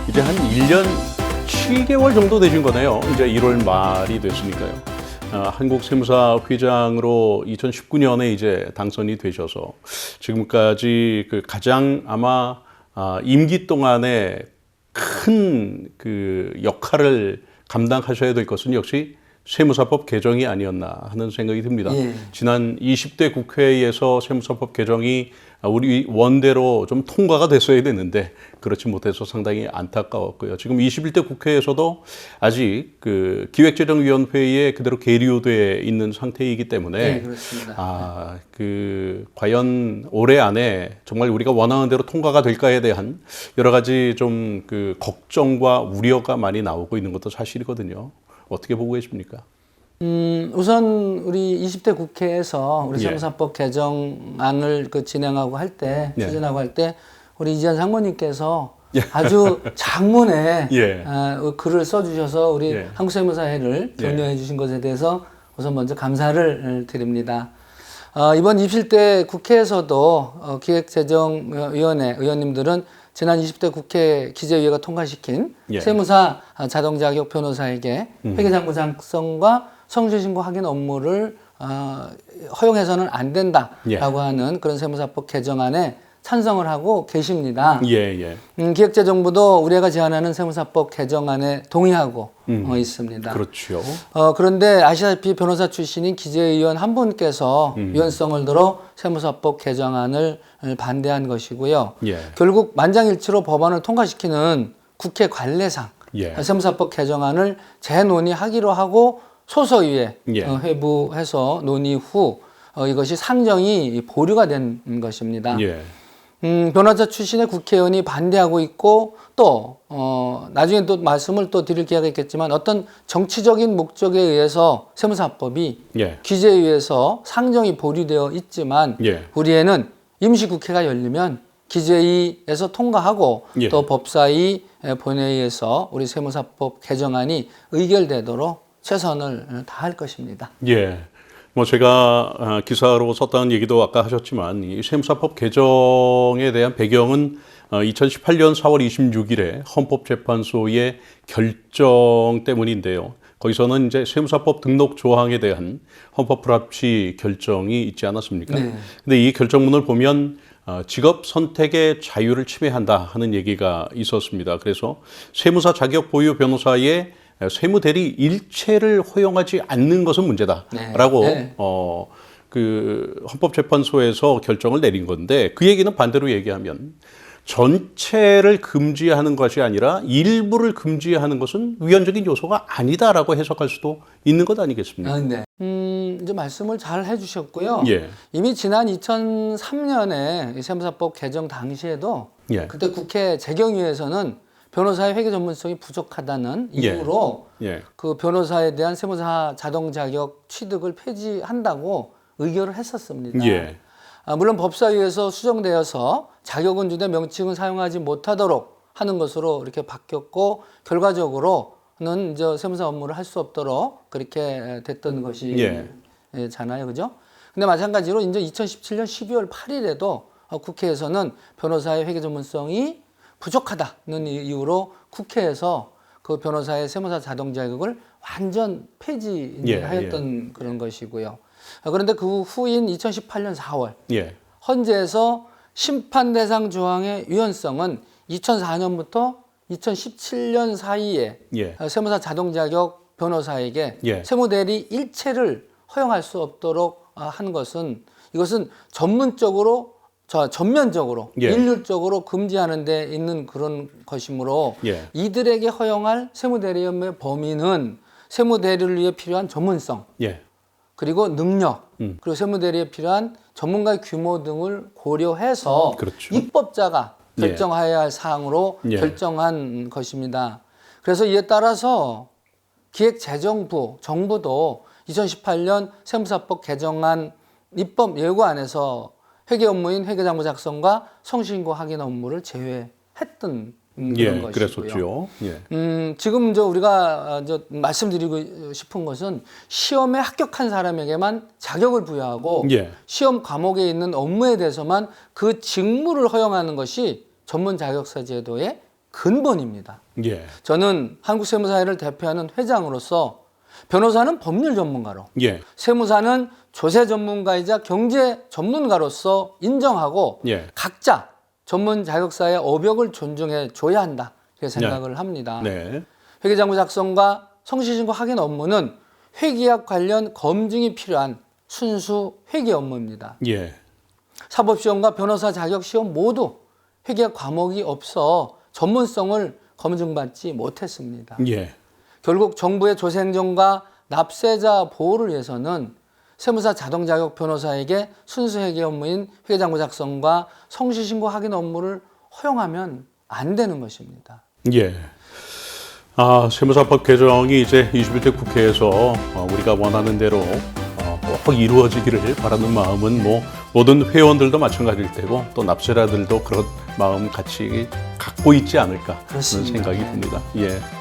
이제 한 1년 7개월 정도 되신 거네요. 이제 1월 말이 됐으니까요. 한국세무사 회장으로 2019년에 이제 당선이 되셔서 지금까지 그 가장 아마 임기 동안에 큰 그 역할을 감당하셔야 될 것은 역시 세무사법 개정이 아니었나 하는 생각이 듭니다. 예. 지난 20대 국회에서 세무사법 개정이 우리 원대로 좀 통과가 됐어야 되는데 그렇지 못해서 상당히 안타까웠고요. 지금 21대 국회에서도 아직 그 기획재정위원회에 그대로 계류돼 있는 상태이기 때문에 네, 그렇습니다. 과연 올해 안에 정말 우리가 원하는 대로 통과가 될까에 대한 여러 가지 좀 그 걱정과 우려가 많이 나오고 있는 것도 사실이거든요. 어떻게 보고 계십니까? 우선 우리 20대 국회에서 우리 예. 세무사법 개정안을 진행하고 할 때, 예. 추진하고 할 때, 우리 이지한 장모님께서 아주 장문에 예. 글을 써주셔서 우리 예. 한국세무사회를 예. 격려해 주신 것에 대해서 우선 먼저 감사를 드립니다. 이번 20대 국회에서도 기획재정위원회 의원님들은 지난 20대 국회 기재위회가 통과시킨 예. 세무사 자동자격 변호사에게 회계장부 작성과 성실신고 확인 업무를 허용해서는 안 된다라고 하는 그런 세무사법 개정안에 찬성을 하고 계십니다. 예. 기획재정부도 우리가 제안하는 세무사법 개정안에 동의하고 있습니다. 그렇죠. 그런데 아시다시피 변호사 출신인 기재위원 한 분께서 위헌성을 들어 세무사법 개정안을 반대한 것이고요. 예. 결국 만장일치로 법안을 통과시키는 국회 관례상 예. 세무사법 개정안을 재논의하기로 하고 소서위에 예. 회부해서 논의 후 이것이 상정이 보류가 된 것입니다. 예. 변호사 출신의 국회의원이 반대하고 있고 또 나중에 또 말씀을 또 드릴 기회가 있겠지만 어떤 정치적인 목적에 의해서 세무사법이 예. 기재위에서 상정이 보류되어 있지만 예. 우리에는 임시국회가 열리면 기재위에서 통과하고 예. 또 법사위 본회의에서 우리 세무사법 개정안이 의결되도록 최선을 다할 것입니다. 예. 뭐 제가 기사로 썼다는 얘기도 아까 하셨지만 이 세무사법 개정에 대한 배경은 2018년 4월 26일에 헌법재판소의 결정 때문인데요. 거기서는 이제 세무사법 등록 조항에 대한 헌법 불합치 결정이 있지 않았습니까? 네. 근데 이 결정문을 보면 직업 선택의 자유를 침해한다 하는 얘기가 있었습니다. 그래서 세무사 자격 보유 변호사의 세무대리 일체를 허용하지 않는 것은 문제다라고 네. 그 헌법재판소에서 결정을 내린 건데 그 얘기는 반대로 얘기하면 전체를 금지하는 것이 아니라 일부를 금지하는 것은 위헌적인 요소가 아니다라고 해석할 수도 있는 것 아니겠습니까? 네. 이제 말씀을 잘 해주셨고요. 예. 이미 지난 2003년에 세무사법 개정 당시에도 예. 그때 국회 재경위에서는 변호사의 회계 전문성이 부족하다는 예. 이유로 예. 그 변호사에 대한 세무사 자동 자격 취득을 폐지한다고 의결을 했었습니다. 예. 물론 법사위에서 수정되어서 자격은 주되 명칭은 사용하지 못하도록 하는 것으로 이렇게 바뀌었고 결과적으로는 이제 세무사 업무를 할 수 없도록 그렇게 됐던 것이잖아요, 그죠? 근데 마찬가지로 이제 2017년 12월 8일에도 국회에서는 변호사의 회계 전문성이 부족하다는 이유로 국회에서 그 변호사의 세무사 자동 자격을 완전 폐지하였던 그런 것이고요. 그런데 그 후인 2018년 4월 예. 헌재에서 심판 대상 조항의 위헌성은 2004년부터 2017년 사이에 예. 세무사 자동 자격 변호사에게 예. 세무대리 일체를 허용할 수 없도록 한 것은 이것은 전면적으로 예. 일률적으로 금지하는 데 있는 그런 것이므로 예. 이들에게 허용할 세무대리업무의 범위는 세무대리를 위해 필요한 전문성 예. 그리고 능력 그리고 세무대리에 필요한 전문가의 규모 등을 고려해서 그렇죠. 입법자가 예. 결정해야 할 사항으로 예. 결정한 것입니다. 그래서 이에 따라서 기획재정부 정부도 2018년 세무사법 개정안 입법 예고안에서 회계 업무인 회계장부 작성과 성실신고 확인 업무를 제외했던 그런 것이고요. 그랬었죠. 예. 지금 우리가 말씀드리고 싶은 것은 시험에 합격한 사람에게만 자격을 부여하고 예. 시험 과목에 있는 업무에 대해서만 그 직무를 허용하는 것이 전문 자격사 제도의 근본입니다. 예. 저는 한국세무사회를 대표하는 회장으로서 변호사는 법률 전문가로, 예. 세무사는 조세 전문가이자 경제 전문가로서 인정하고 예. 각자 전문 자격사의 어벽을 존중해 줘야 한다. 이렇게 생각을 합니다. 네. 회계장부 작성과 성실신고 확인 업무는 회계학 관련 검증이 필요한 순수 회계 업무입니다. 예. 사법시험과 변호사 자격시험 모두 회계학 과목이 없어 전문성을 검증받지 못했습니다. 예. 결국 정부의 조세행정과 납세자 보호를 위해서는 세무사 자동자격 변호사에게 순수 회계 업무인 회계장부 작성과 성실신고 확인 업무를 허용하면 안 되는 것입니다. 예. 세무사법 개정이 이제 21대 국회에서 우리가 원하는 대로 꼭 이루어지기를 바라는 마음은 뭐 모든 회원들도 마찬가지일 테고 또 납세자들도 그런 마음 같이 갖고 있지 않을까 그런 그렇습니다. 생각이 네. 듭니다. 예.